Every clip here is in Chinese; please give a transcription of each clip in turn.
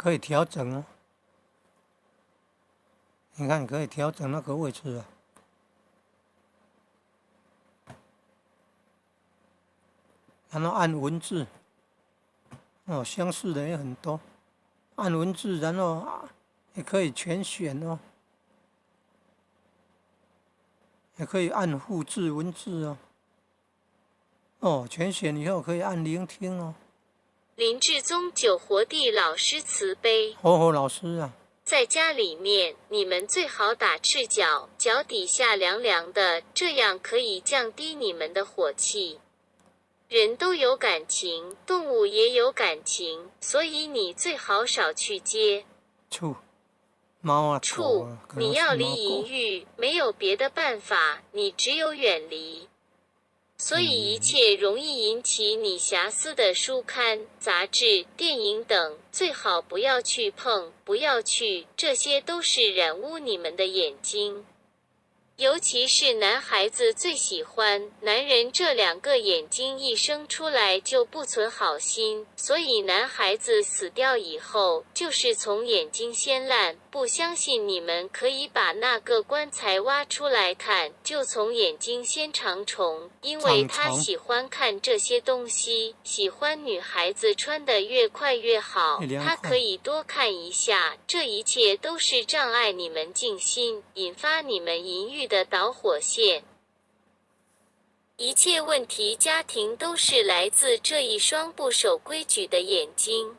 可以调整哦。你看，可以调整那个位置啊。然后按文字，哦，相似的也很多。按文字，然后也可以全选哦，也可以按复制文字哦。哦，全选以后可以按聆听哦。林志宗九活地老师慈悲。活活老师啊。在家里面，你们最好打赤脚，脚底下凉凉的，这样可以降低你们的火气。人都有感情，动物也有感情，所以你最好少去接触猫啊狗触。啊，可你能是猫要离淫狗。欲，没有别的办法，你只有远离。所以一嗯，切容易引起你遐思的书刊、杂志、电影等，最好不要去碰，不要去，这些都是染污你们的眼睛。尤其是男孩子最喜欢，男人这两个眼睛一生出来就不存好心，所以男孩子死掉以后，就是从眼睛先烂。不相信你们可以把那个棺材挖出来看，就从眼睛先长虫，因为他喜欢看这些东西，喜欢女孩子穿得越快越好，他可以多看一下。这一切都是障碍你们静心，引发你们淫欲的导火线。一切问题家庭都是来自这一双不守规矩的眼睛。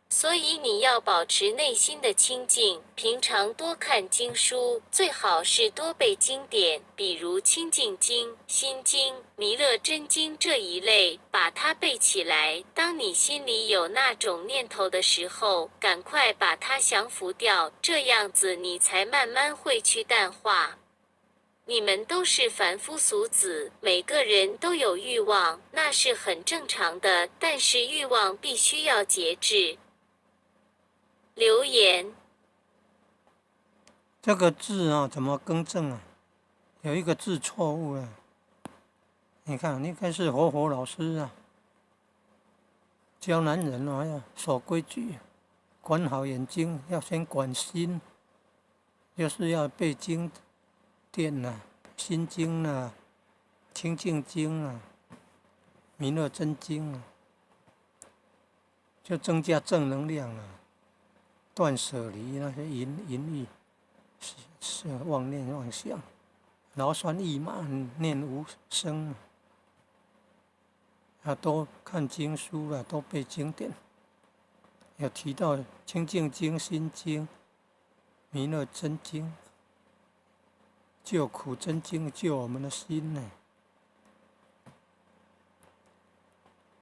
所以你要保持内心的清净，平常多看经书，最好是多背经典，比如清净经、心经、弥勒真经这一类，把它背起来。当你心里有那种念头的时候，赶快把它降服掉，这样子你才慢慢会去淡化。你们都是凡夫俗子，每个人都有欲望，那是很正常的，但是欲望必须要节制。留言，这个字啊，怎么更正啊？有一个字错误了。你看，应该是活活老师啊，教男人啊要守规矩，管好眼睛，要先管心，就是要背经典啊，心经啊，清净经啊，弥勒真经啊，就增加正能量啊，断舍离那些淫欲。是妄念妄想，劳酸逸慢，念无声。多看经书啊，多背经典。有提到清净经、心经、弥勒真经、救苦真经，救我们的心呢。